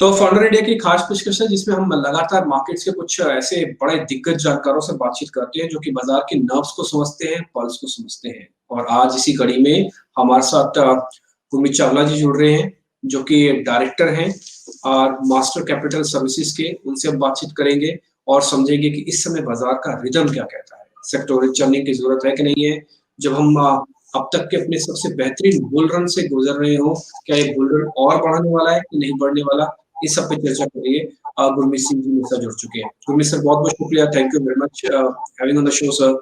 तो founder India की खास पेशकश है जिसमें हम लगातार मार्केट्स के कुछ ऐसे बड़े दिग्गज जानकारों से बातचीत करते हैं जो कि बाजार के नर्व्स को समझते हैं, पल्स को समझते हैं। और आज इसी कड़ी में हमारे साथ गुरमीत चावला जी जुड़ रहे हैं जो कि डायरेक्टर हैं और मास्टर कैपिटल सर्विसेज के। उनसे हम बातचीत करेंगे और समझेंगे कि इस समय बाजार का रिदम क्या कहता है, सेक्टोरल चलने की जरूरत है कि नहीं है। जब हम अब तक के अपने सबसे बेहतरीन बुल रन से गुजर रहे हो, क्या ये बुल रन और बढ़ने वाला है कि नहीं बढ़ने वाला, इस सब पे चर्चा करिए। गुरमीत सिंह जी मेरे साथ जुड़ चुके हैं। गुरमीत सर बहुत बहुत शुक्रिया, thank you very much having on the show sir.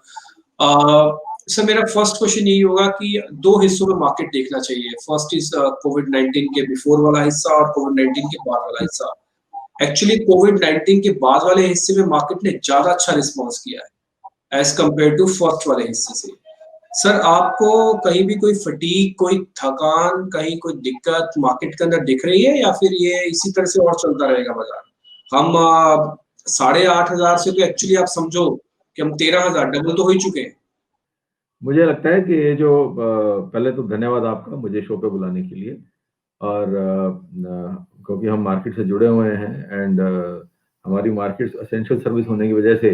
Sir मेरा फर्स्ट क्वेश्चन यही होगा कि दो हिस्सों में मार्केट देखना चाहिए। फर्स्ट इज कोविड-19 के बिफोर वाला हिस्सा और कोविड-19 के बाद वाला हिस्सा। एक्चुअली कोविड-19 के बाद वाले हिस्से में मार्केट ने ज्यादा अच्छा रिस्पॉन्स किया है एज कम्पेयर टू फर्स्ट वाले हिस्से से। सर आपको कहीं भी कोई फटीग, कोई थकान, कहीं कोई दिक्कत मार्केट के अंदर दिख रही है या फिर ये इसी तरह से और चलता रहेगा बाजार? हम 8,500 से तो एक्चुअली आप समझो कि हम 13,000 डबल तो हो ही चुके हैं। मुझे लगता है कि ये जो पहले तो धन्यवाद आपका मुझे शो पे बुलाने के लिए। और क्योंकि हम मार्केट से जुड़े हुए हैं एंड हमारी मार्केट एसेंशियल सर्विस होने की वजह से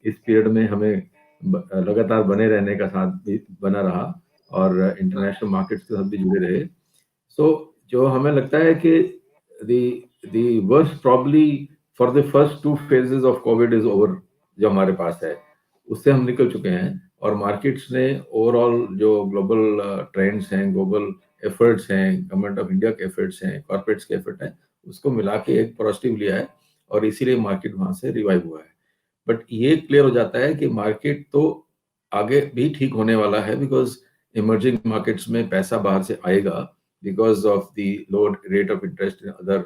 इस पीरियड में हमें लगातार बने रहने का साथ भी बना रहा और इंटरनेशनल मार्केट्स के साथ भी जुड़े रहे। सो जो हमें लगता है कि the worst probably for the first 2 phases of COVID is over, जो हमारे पास है उससे हम निकल चुके हैं। और मार्केट्स ने ओवरऑल जो ग्लोबल ट्रेंड्स हैं, ग्लोबल एफर्ट्स हैं, गवर्नमेंट ऑफ इंडिया के एफर्ट्स हैं, कॉर्पोरेट्स के एफर्ट हैं, उसको मिला के एक पॉजिटिव लिया है और इसीलिए मार्केट वहां से रिवाइव हुआ है। बट ये क्लियर हो जाता है कि मार्केट तो आगे भी ठीक होने वाला है बिकॉज इमर्जिंग मार्केट्स में पैसा बाहर से आएगा because of the low rate of interest in other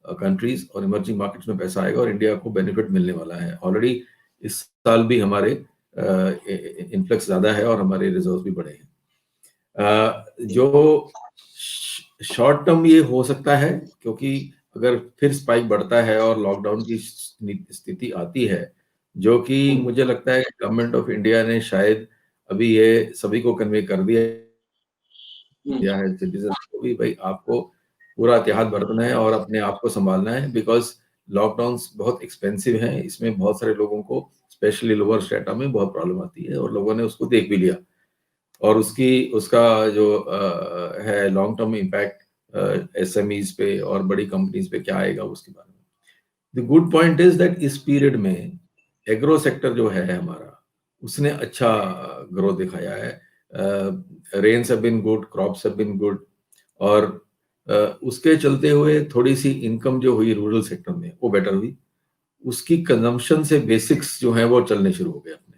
countries, और इमर्जिंग मार्केट्स में पैसा आएगा और इंडिया को बेनिफिट मिलने वाला है। ऑलरेडी इस साल भी हमारे इन्फ्लक्स ज्यादा है और हमारे रिजर्व भी बढ़े हैं। जो शॉर्ट टर्म ये हो सकता है क्योंकि अगर फिर स्पाइक बढ़ता है और लॉकडाउन की स्थिति आती है, जो कि मुझे लगता है गवर्नमेंट ऑफ इंडिया ने शायद अभी ये सभी को कन्वे कर दिया है सिटीजन को भी, भाई आपको पूरा एहतियात बरतना है और अपने आप को संभालना है बिकॉज लॉकडाउन्स बहुत एक्सपेंसिव हैं। इसमें बहुत सारे लोगों को स्पेशली लोअर स्ट्रेटा में बहुत प्रॉब्लम आती है और लोगों ने उसको देख भी लिया और उसका जो है लॉन्ग टर्म इम्पैक्ट एसएमईज पे और बड़ी कंपनीज पे क्या आएगा उसके बारे में। The good point is that इस पीरियड में एग्रो सेक्टर जो है हमारा उसने अच्छा ग्रोथ दिखाया है। Rains have been good, crops have been good और उसके चलते हुए थोड़ी सी इनकम जो हुई रूरल सेक्टर में वो बेटर हुई। उसकी कंजम्पशन से बेसिक्स जो है वो चलने शुरू हो गए अपने।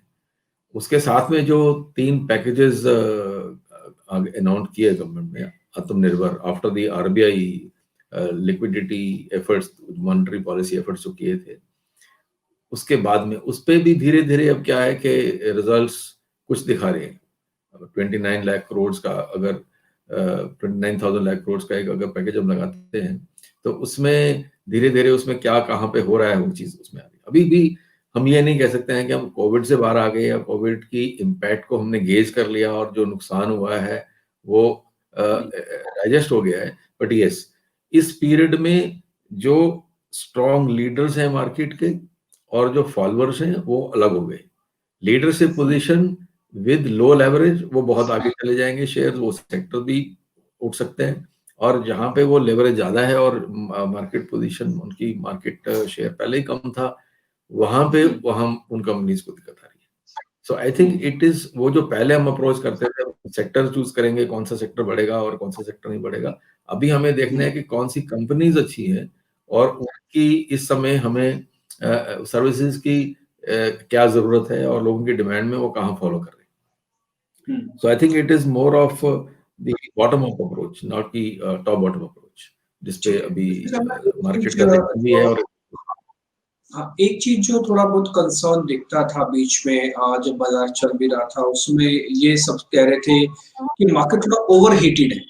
उसके साथ में जो 3 पैकेजेस अनाउंस किए गवर्नमेंट ने आत्मनिर्भर after the RBI liquidity efforts, monetary policy efforts जो किए थे, उसके बाद में उस पे भी धीरे धीरे अब क्या है कि रिजल्ट्स कुछ दिखा रहे हैं। 29 लाख करोड़ का अगर 29,000 लाख करोड़ का एक अगर पैकेज हम लगाते हैं तो उसमें धीरे धीरे उसमें क्या कहाँ पे हो रहा है वो चीज उसमें आ रही है। अभी भी हम ये नहीं कह सकते हैं कि हम कोविड से बाहर आ गए या कोविड की इम्पैक्ट को हमने गेज कर लिया और जो नुकसान हुआ है वो डाइजेस्ट हो गया है। बट यस, इस पीरियड में जो स्ट्रॉन्ग लीडर्स हैं मार्केट के और जो फॉलोअर्स हैं वो अलग हो गए। Leadership position with low leverage वो बहुत आगे चले जाएंगे, शेयर वो सेक्टर भी उठ सकते हैं। और जहां पे वो लेवरेज ज्यादा है और मार्केट पोजीशन उनकी मार्केट शेयर पहले ही कम था, वहां पे वहां उन कंपनीज को दिक्कत आ रही है। सो आई थिंक इट इज वो जो पहले हम अप्रोच करते थे सेक्टर चूज करेंगे कौन सा सेक्टर बढ़ेगा और कौन सा सेक्टर नहीं बढ़ेगा, अभी हमें देखना है कि कौन सी कंपनीज अच्छी है और उनकी इस समय हमें सर्विसेज की क्या जरूरत है और लोगों की डिमांड में वो कहाँ फॉलो कर रहे हैं। So I think it is more of the bottom up approach, not की टॉप बॉटम अप्रोच, जिसपे अभी मार्केट का भी है। और एक चीज जो थोड़ा बहुत कंसर्न दिखता था बीच में जब बाजार चल भी रहा था, उसमें ये सब कह रहे थे कि मार्केट थोड़ा ओवरहीटेड है।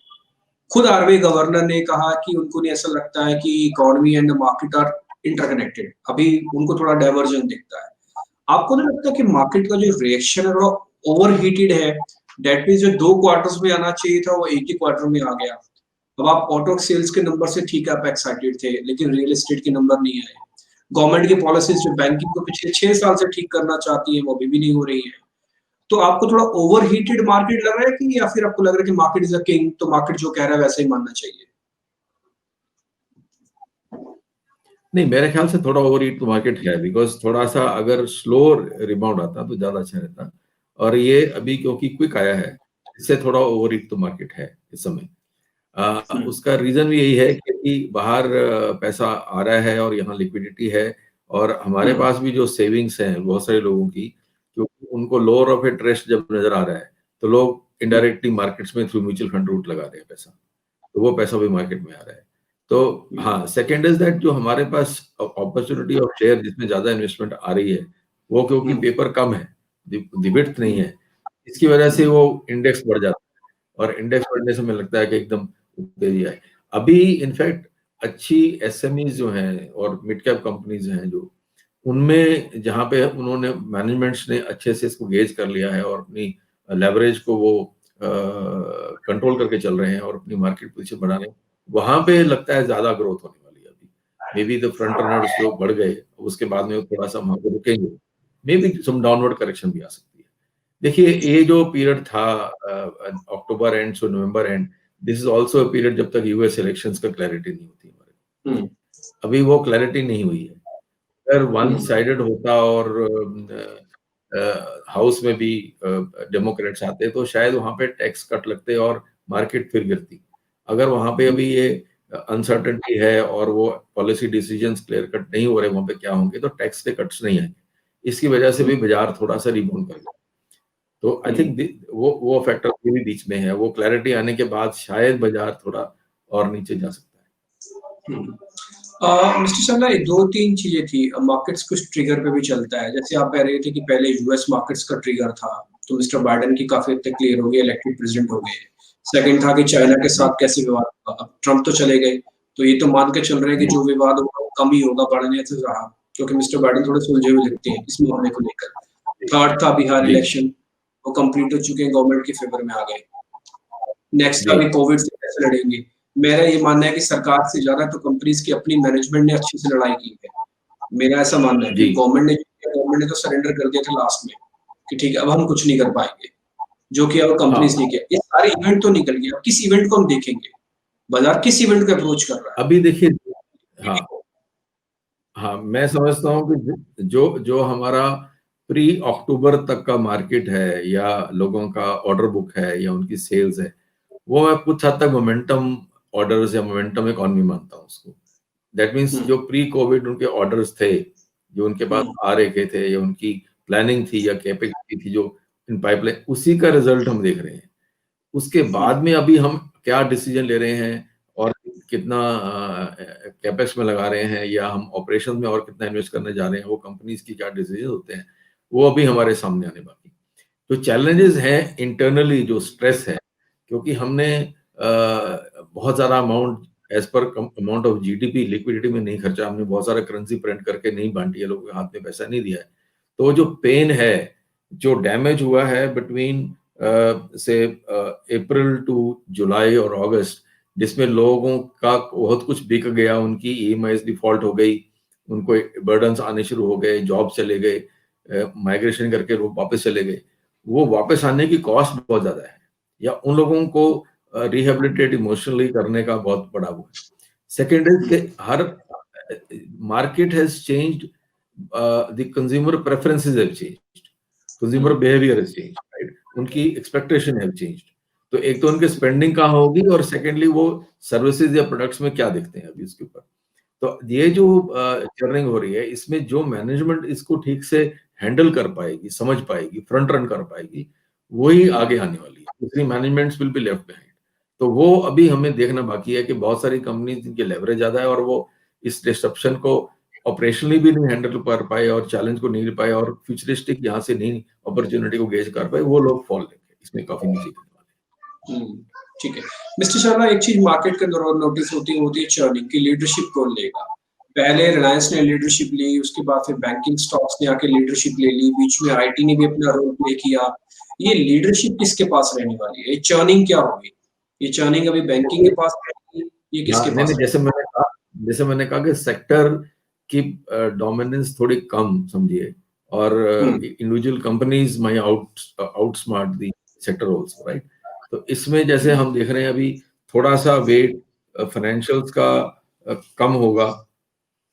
खुद आरबीआई गवर्नर ने कहा कि उनको नहीं ऐसा लगता है कि economy and market are interconnected, अभी उनको थोड़ा डाइवर्जन दिखता है। आपको नहीं लगता कि मार्केट का जो रिएक्शन है थोड़ा ओवरहीटेड है? दैट मींस जो 2 क्वार्टर्स में आना चाहिए था वो एक ही क्वार्टर में आ गया। अब आप ऑटो सेल्स के नंबर से ठीक है आप एक्साइटेड थे, लेकिन रियल एस्टेट के नंबर नहीं आए। गवर्नमेंट की पॉलिसीज जो बैंकिंग को पिछले 6 साल से ठीक करना चाहती है, वो अभी भी नहीं हो रही है। तो आपको थोड़ा ओवरहीटेड मार्केट लग रहा है कि या फिर आपको लग रहा है कि मार्केट इज अ किंग, तो मार्केट जो कह रहा है वैसा ही मानना चाहिए? नहीं, मेरे ख्याल से थोड़ा ओवर ईट तो मार्केट है, बिकॉज थोड़ा सा अगर स्लो रिबाउंड आता तो ज्यादा अच्छा रहता, और ये अभी क्योंकि क्विक आया है, इससे थोड़ा ओवर ईट तो मार्केट है इस समय। उसका रीजन भी यही है कि बाहर पैसा आ रहा है और यहाँ लिक्विडिटी है, और हमारे पास भी जो सेविंग्स हैं बहुत सारे लोगों की, क्योंकि उनको लोअर ऑफ इंटरेस्ट जब नजर आ रहा है तो लोग इनडायरेक्टली मार्केट्स में थ्रू म्यूचुअल फंड रूट लगा रहे हैं पैसा, तो वो पैसा भी मार्केट में आ रहा है। तो हाँ, सेकेंड इज दैट जो हमारे पास अपॉर्चुनिटी ऑफ शेयर जिसमें ज्यादा इन्वेस्टमेंट आ रही है, वो क्योंकि पेपर कम है, विड्थ नहीं है, इसकी वजह से वो इंडेक्स बढ़ जाता है, और इंडेक्स बढ़ने से मुझे लगता है कि एकदम तेजी है। अभी इनफैक्ट अच्छी एसएमईज जो हैं और मिड कैप कंपनीज हैं जो, उनमें जहां पे उन्होंने मैनेजमेंट्स ने अच्छे से इसको गेज कर लिया है और अपनी लेवरेज को वो कंट्रोल करके चल रहे हैं और अपनी मार्केट पोजीशन बढ़ा रहे हैं, वहां पे लगता है ज्यादा ग्रोथ होने वाली है। अभी may be the front runners जो बढ़ गए उसके बाद में थोड़ा सा वहां पे रुकेंगे, may be some downward correction भी आ सकती है। देखिए, ये जो पीरियड था अक्टूबर एंड से November end, this is also a period जब तक यूएस इलेक्शंस का क्लैरिटी नहीं होती हमारे, अभी वो क्लैरिटी नहीं हुई है। अगर वन साइडेड होता और हाउस में भी डेमोक्रेट्स आते तो शायद वहां पे टैक्स कट लगते और मार्केट फिर गिरती। अगर वहां पे अभी ये अनसर्टेनिटी है और वो पॉलिसी डिसीजंस क्लियर कट नहीं हो रहे वहां पे क्या होंगे, तो टैक्स के कट्स नहीं आएंगे, इसकी वजह से भी बाजार थोड़ा सा रिबाउंड कर गया। तो आई थिंक वो फैक्टर भी बीच में है, वो क्लैरिटी आने के बाद शायद बाजार थोड़ा और नीचे जा सकता है। मिस्टर शर्मा, ये 2-3 चीजें थी। मार्केट्स कुछ ट्रिगर पे भी चलता है, जैसे आप कह रहे थे कि पहले यूएस मार्केट्स का ट्रिगर था, तो मिस्टर बाइडेन की काफी हद तक क्लियर हो गई, इलेक्टेड प्रेसिडेंट हो गए। सेकंड था कि चाइना के साथ कैसे विवाद होगा। अब ट्रम्प तो चले गए, तो ये तो मान के चल रहे हैं कि जो विवाद होगा वो कम ही होगा, बढ़ने से रहा, क्योंकि मिस्टर बाइडेन थोड़े सुलझे हुए दिखते हैं इस मामले को लेकर। थर्ड था बिहार इलेक्शन, वो कंप्लीट हो चुके हैं, गवर्नमेंट के फेवर में आ गए। नेक्स्ट था भी कोविड से कैसे लड़ेंगे। मेरा ये मानना है कि सरकार से ज्यादा तो कंपनीज की अपनी मैनेजमेंट ने अच्छे से लड़ाई की है। मेरा ऐसा मानना है कि गवर्नमेंट ने तो सरेंडर कर दिया था लास्ट में कि ठीक है अब हम कुछ नहीं कर पाएंगे, जो कि अब कंपनीज ने किया। ये सारे इवेंट तो निकल गए, अब किस इवेंट को हम देखेंगे, बाजार किस इवेंट को अप्रोच कर रहा है? अभी देखिए, हाँ, मैं समझता हूँ कि जो जो हमारा प्री अक्टूबर तक का मार्केट है या लोगों का ऑर्डर बुक है या उनकी सेल्स है, वो मैं कुछ हद तक मोमेंटम ऑर्डर्स या मोमेंटम इकोनॉमी मानता हूँ उसको। दैट मीन्स जो प्री कोविड उनके ऑर्डर्स थे, जो उनके पास आ रहे थे या उनकी प्लानिंग थी या कैपेसिटी थी जो इन पाइपलाइन, उसी का रिजल्ट हम देख रहे हैं। उसके बाद में अभी हम क्या डिसीजन ले रहे हैं और कितना कैपेक्स में लगा रहे हैं या हम ऑपरेशन में और कितना इन्वेस्ट करने जा रहे हैं, वो कंपनीज की क्या डिसीजन होते हैं, वो अभी हमारे सामने आने बाकी। तो चैलेंजेस हैं इंटरनली, जो स्ट्रेस है, क्योंकि हमने बहुत सारा amount as per amount of GDP liquidity में नहीं खर्चा, हमने बहुत सारा करेंसी प्रिंट करके नहीं बांटी है, लोगों के हाथ में पैसा नहीं दिया है। तो जो पेन है, जो डैमेज हुआ है बिटवीन से अप्रैल टू जुलाई और अगस्त, जिसमें लोगों का बहुत कुछ बिक गया, उनकी ईएमआईज डिफॉल्ट हो गई, उनको बर्डन्स आने शुरू हो गए, जॉब चले गए, माइग्रेशन करके लोग वापस चले गए, वो वापस आने की कॉस्ट बहुत ज्यादा है, या उन लोगों को रिहेबिलिटेट इमोशनली करने का बहुत बड़ा वो है। Second is her market has changed, the consumer preferences have changed, consumer behaviour has changed, right, उनकी एक्सपेक्टेशन हैव चेंज्ड। तो एक तो उनके स्पेंडिंग कहाँ होगी, और सेकेंडली वो सर्विसेज या प्रोडक्ट्स में क्या दिखते हैं अभी उसके ऊपर। तो ये जो चर्निंग हो रही है, इसमें जो मैनेजमेंट इसको ठीक से हैंडल कर पाएगी, समझ पाएगी, फ्रंट रन कर पाएगी, वही आगे आने वाली है। दूसरी managements will be left behind. तो वो अभी हमें देखना बाकी है कि बहुत सारी कंपनी जिनके लेवरेज ज्यादा है और वो इस डिस्ट्रप्शन को ऑपरेशनली भी नहीं हैंडल कर पाए और चैलेंज को नहीं ले पाए और फ्यूचरिस्टिक यहाँ से नहीं अपॉर्चुनिटी को गेज कर पाए, वो लोग फॉल लेंगे, इसमें काफी नीचे गिरने वाले। ठीक है मिस्टर शर्मा, एक चीज मार्केट के अंदर और नोटिस होती है चर्निंग की, लीडरशिप कौन लेगा। पहले रिलायंस ने लीडरशिप ली, उसके बाद फिर बैंकिंग स्टॉक्स ने आके लीडरशिप ले ली, बीच में आईटी ने भी अपना रोल प्ले किया। ये लीडरशिप किसके पास रहने वाली है, चर्निंग क्या होगी? ये चर्निंग अभी बैंकिंग के पास है, ये किसके नहीं पास नहीं, है? जैसे मैंने कहा कि सेक्टर की डोमिनेंस थोड़ी कम समझिए, और individual companies my outsmart the sector also, right. तो इसमें जैसे हम देख रहे हैं अभी थोड़ा सा वेट फाइनेंशियल्स का कम होगा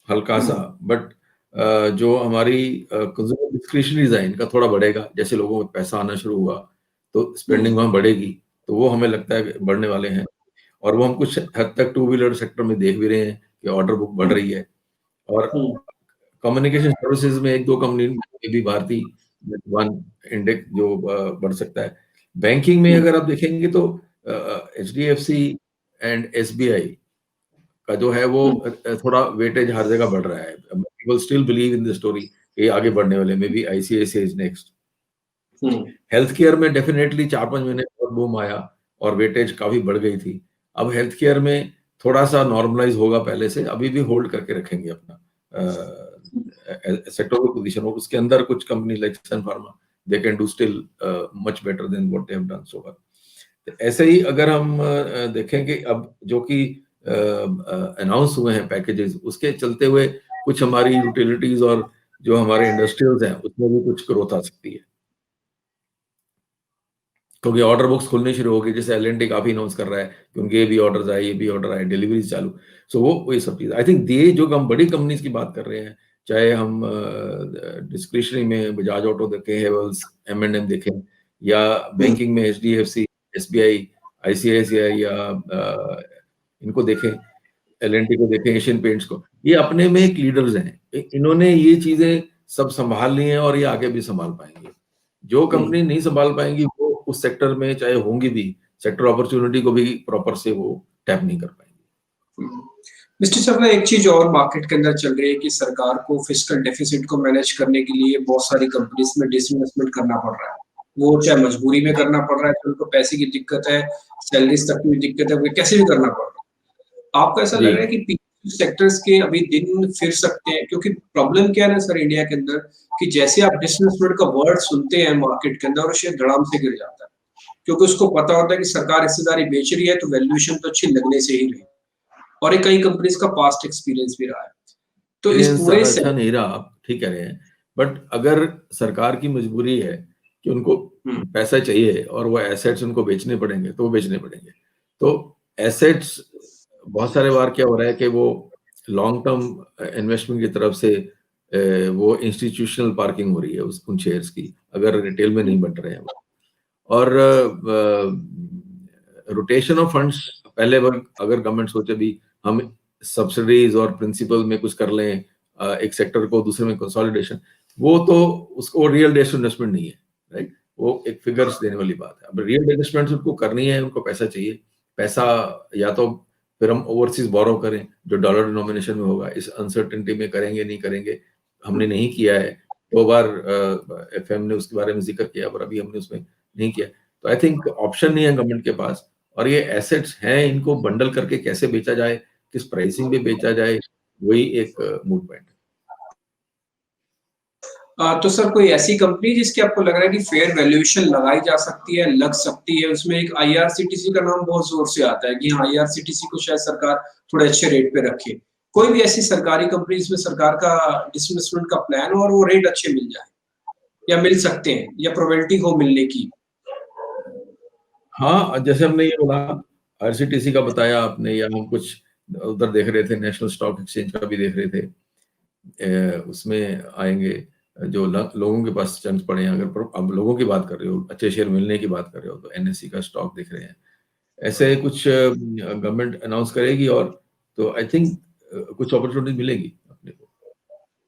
हल्का सा, बट जो हमारी कंज्यूमर डिस्क्रिशनरीज है इनका थोड़ा बढ़ेगा। जैसे लोगों को पैसा आना शुरू हुआ तो स्पेंडिंग वहां बढ़ेगी, तो वो हमें लगता है कि बढ़ने वाले हैं। और वो हम कुछ हद तक टू व्हीलर सेक्टर में देख भी रहे हैं कि ऑर्डर बुक बढ़ रही है। और कम्युनिकेशन सर्विसेज में एक दो कंपनी भी भारती वन इंडेक्स जो बढ़ सकता है। बैंकिंग में अगर आप देखेंगे तो HDFC एंड SBI का जो है वो थोड़ा वेटेज हर जगह बढ़ रहा है। People still believe in the story, ये आगे बढ़ने वाले, may be ICICI is next. Health care में डेफिनेटली 4-5 महीने और बूम आया और वेटेज काफी बढ़ गई थी। अब हेल्थ केयर में थोड़ा सा नॉर्मलाइज होगा पहले से, अभी भी होल्ड करके रखेंगे अपना सेक्टोरल पोजीशन। और उसके अंदर कुछ company like Sun Pharma, they can do still much better than what they have done so far. ऐसे ही अगर हम देखेंगे अब जो कि अनाउंस हुए हैं पैकेजेस, उसके चलते हुए कुछ हमारी यूटिलिटीज और जो हमारे इंडस्ट्रियल्स हैं उसमें भी कुछ ग्रोथ आ सकती है, क्योंकि ऑर्डर बुक्स खुलने शुरू हो गई। जैसे L&T काफी अनाउंस कर रहा है कि उनके ये भी ऑर्डर आए, ये भी ऑर्डर आए, डिलीवरी चालू। सो वो ये सब चीज आई थिंक ये जो हम बड़ी कंपनीज की बात कर रहे हैं, चाहे हम डिस्क्रिशनरी में बजाज ऑटो देखें, हेवल्स, M&M देखें, या बैंकिंग में HDFC, SBI, ICICI, या इनको देखें, L&T को देखें, एशियन पेंट्स को, ये अपने में एक लीडर्स हैं। इन्होंने ये चीजें सब संभाल ली हैं और ये आगे भी संभाल पाएंगे। जो कंपनी नहीं संभाल पाएंगी वो उस सेक्टर में चाहे होंगी भी, सेक्टर अपॉर्चुनिटी को भी प्रॉपर से वो टैप नहीं कर पाएंगे। मिस्टर चावला, एक चीज और मार्केट के अंदर चल रही है कि सरकार को फिस्कल डेफिसिट को मैनेज करने के लिए बहुत सारी कंपनीज में डिसइन्वेस्टमेंट करना पड़ रहा है। वो चाहे मजबूरी में करना पड़ रहा है, तो उनको पैसे की दिक्कत है, सैलरीज तक की दिक्कत है, वो कैसे भी करना पड़ रहा है। आपको ऐसा लग रहा है कि सेक्टर्स के अभी दिन फिर सकते हैं? क्योंकि प्रॉब्लम क्या है ना सर इंडिया के अंदर, कि जैसे आप डिसइन्वेस्टमेंट का वर्ड सुनते हैं मार्केट के अंदर, और शेयर धड़ाम से गिर जाता है, क्योंकि उसको पता होता है कि सरकार हिस्सेदारी बेच रही है तो वैल्यूएशन तो अच्छी लगने से ही रही, और ये कई कंपनीज का पास्ट एक्सपीरियंस भी रहा है। तो इस पूरे अच्छा नहीं रहा, आप ठीक कह रहे हैं, बट अगर सरकार की मजबूरी है कि उनको पैसा चाहिए और वो एसेट्स उनको बेचने पड़ेंगे तो वो बेचने पड़ेंगे। तो एसेट्स बहुत सारे बार क्या हो रहा है कि वो लॉन्ग टर्म इन्वेस्टमेंट की तरफ से वो इंस्टीट्यूशनल पार्किंग हो रही है उन शेयर्स की, अगर रिटेल में नहीं बन रहे हैं। और रोटेशन ऑफ फंड्स, पहले अगर गवर्नमेंट सोचे भी हम सब्सिडीज और प्रिंसिपल में कुछ कर लें, एक सेक्टर को दूसरे में कंसोलिडेशन, वो तो उसको रियल डेट इन्वेस्टमेंट नहीं है, राइट। वो एक फिगर्स देने वाली बात है। अब रियल इन्वेस्टमेंट उनको करनी है, उनको पैसा चाहिए। पैसा या तो फिर हम ओवरसीज बोरो करें जो डॉलर डिनोमिनेशन में होगा, इस अनसर्टेनिटी में करेंगे नहीं करेंगे, हमने नहीं किया है। 2 बार FM ने उसके बारे में जिक्र किया, पर अभी हमने उसमें नहीं किया। तो आई थिंक ऑप्शन नहीं है गवर्नमेंट के पास, और ये एसेट्स हैं, इनको बंडल करके कैसे बेचा जाए, किस प्राइसिंग पे बेचा जाए, वही एक मूड पॉइंट है। तो सर कोई ऐसी कंपनी जिसकी आपको लग रहा है कि फेयर वैल्यूएशन लगाई जा सकती है, लग सकती है? उसमें एक IRCTC का नाम बहुत जोर से आता है कि हाँ, IRCTC को शायद सरकार थोड़े अच्छे रेट पे रखे। कोई भी ऐसी सरकारी कंपनी जिसमें सरकार का डिसइन्वेस्टमेंट का प्लान हो और वो रेट अच्छे मिल जाए, या मिल सकते हैं, या प्रोबेबिलिटी हो मिलने की? हाँ, जैसे हमने ये बोला, IRCTC का बताया आपने, या हम कुछ उधर देख रहे थे, नेशनल स्टॉक एक्सचेंज का भी देख रहे थे। उसमें आएंगे जो लोगों के पास चांस पड़े हैं। अगर अब लोगों की बात कर रहे हो, अच्छे शेयर मिलने की बात कर रहे हो, तो NSE का स्टॉक देख रहे हैं। ऐसे कुछ गवर्नमेंट अनाउंस करेगी, और तो आई थिंक कुछ अपॉर्चुनिटी मिलेगी अपने को।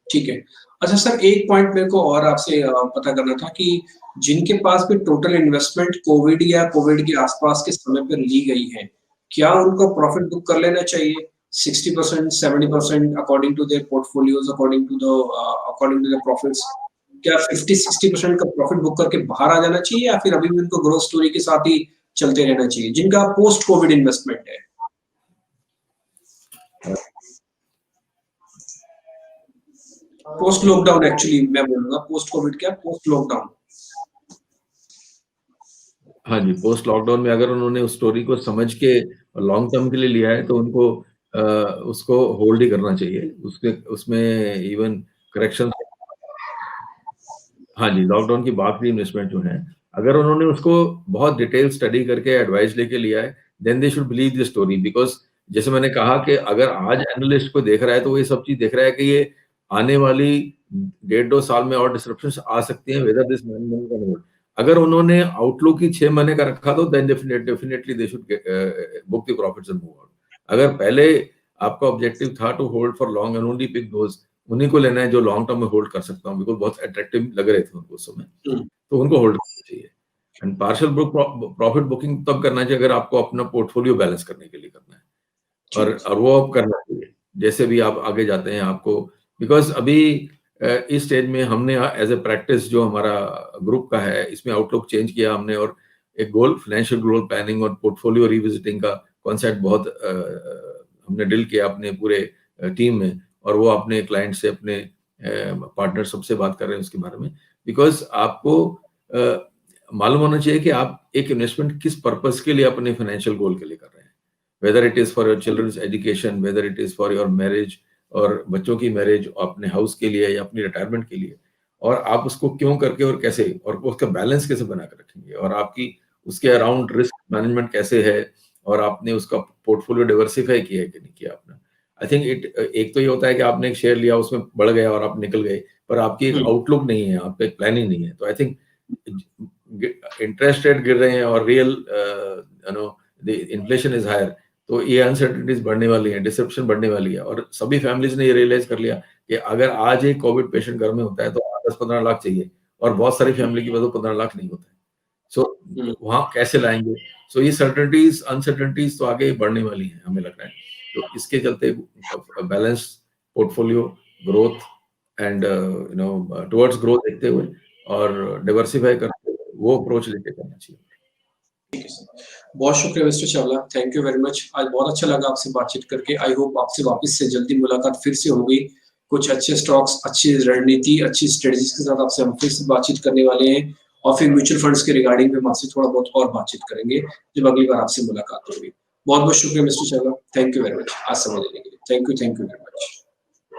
ठीक है। अच्छा सर, एक पॉइंट मेरे को और आपसे पता करना था कि जिनके पास भी टोटल इन्वेस्टमेंट कोविड या कोविड के आसपास के समय पर ली गई है, क्या उनको प्रॉफिट बुक कर लेना चाहिए 60%, 70% according to their portfolios, according to the profits? क्या 50-60% का प्रॉफिट बुक करके बाहर आ जाना चाहिए, या फिर अभी भी उनको ग्रोथ स्टोरी के साथ ही चलते रहना चाहिए जिनका पोस्ट कोविड इन्वेस्टमेंट है? पोस्ट लॉकडाउन, एक्चुअली मैं बोलूंगा पोस्ट कोविड क्या, पोस्ट लॉकडाउन। हाँ जी, पोस्ट लॉकडाउन में अगर उन्होंने उस स्टोरी को समझ के लॉन्ग टर्म के लिए लिया है, तो उनको उसको होल्ड ही करना चाहिए। उसके उसमें इवन करेक्शन हाँ जी, लॉकडाउन की बाकी इन्वेस्टमेंट जो है, अगर उन्होंने उसको बहुत डिटेल स्टडी करके एडवाइस लेके लिया है, then they should believe the story because जैसे मैंने कहा कि अगर आज एनालिस्ट को देख रहा है, तो वो ये सब चीज़ देख रहा है कि ये आने वाली 1.5-2 साल में और डिसरप्शंस आ सकती हैं, whether this man can hold. अगर उन्होंने आउटलुक ही 6 महीने का रखा तो then definitely they should book the profits and move on. अगर पहले आपका ऑब्जेक्टिव था to hold for long and only pick those, उन्हीं को लेना है जो लॉन्ग टर्म में होल्ड कर सकता हूँ, बिकॉज़ बहुत अट्रैक्टिव लग रहे थे उनको उस समय, तो उनको होल्ड करना चाहिए। And partial book profit booking तब करना चाहिए अगर आपको अपना पोर्टफोलियो बैलेंस करने के लिए करना है, और वो अब करना चाहिए। जैसे भी आप आगे जाते हैं आपको, बिकॉज़ अभी इस स्टेज में हमने एज़ अ प्रैक्टिस जो हमारा ग्रुप का है, इसमें आउटलुक चेंज किया हमने, और एक गोल फाइनेंशियल ग्रोथ प्लानिंग और पोर्टफोलियो रिविजिटिंग का कॉन्सेप्ट बहुत हमने डील किया अपने पूरे टीम में, और वो अपने क्लाइंट से, अपने पार्टनर सबसे बात कर रहे हैं उसके बारे में। बिकॉज़ आपको मालूम होना चाहिए कि आप एक इन्वेस्टमेंट किस पर्पस के लिए अपने फाइनेंशियल गोल के लिए कर रहे हैं। Whether it is for your children's education, whether it is for your marriage और बच्चों की मैरिज, अपने हाउस के लिए या अपनी रिटायरमेंट के लिए, और आप उसको क्यों करके और कैसे, और उसका बैलेंस कैसे बना कर रखेंगे, और आपकी उसके अराउंड रिस्क मैनेजमेंट कैसे है, और आपने उसका पोर्टफोलियो डाइवर्सिफाई किया है कि नहीं किया आपने। आई थिंक एक तो ये होता है कि आपने एक शेयर लिया, उसमें बढ़ गया और आप निकल गए, पर आपकी एक आउटलुक नहीं है, आपका एक प्लानिंग नहीं है। तो आई थिंक इंटरेस्ट रेट गिर रहे हैं और real the inflation is higher, तो ये अनसर्टेनिटीज बढ़ने वाली है, डिसेप्शन बढ़ने वाली है, और सभी फैमिलीज ने ये रियलाइज कर लिया कि अगर आज एक कोविड पेशेंट घर में होता है तो 10-15 लाख चाहिए, और बहुत सारी फैमिली की वजह 15 लाख नहीं होता है। सो वहां कैसे लाएंगे? सो ये सर्टेनिटीज अनसर्टेनिटीज तो आगे बढ़ने वाली है, हमें लग रहा है। तो इसके चलते balance portfolio growth and towards growth देखते हुए और डाइवर्सिफाई करते हुए वो अप्रोच लेके करना चाहिए। ठीक है सर, बहुत शुक्रिया mister Chawla, thank you very much. आज बहुत अच्छा लगा आपसे बातचीत करके। आई होप आपसे वापस से जल्दी मुलाकात फिर से होगी। कुछ अच्छे स्टॉक्स, अच्छी रणनीति, अच्छी स्ट्रेटजीज के साथ आपसे हम फिर से बातचीत करने वाले हैं, और फिर म्यूचुअल फंड्स के रिगार्डिंग में हम आपसे थोड़ा बहुत और बातचीत करेंगे जब अगली बार आपसे मुलाकात होगी। बहुत बहुत शुक्रिया mister Chawla, thank you very much आज समय देने के लिए। Thank you very much.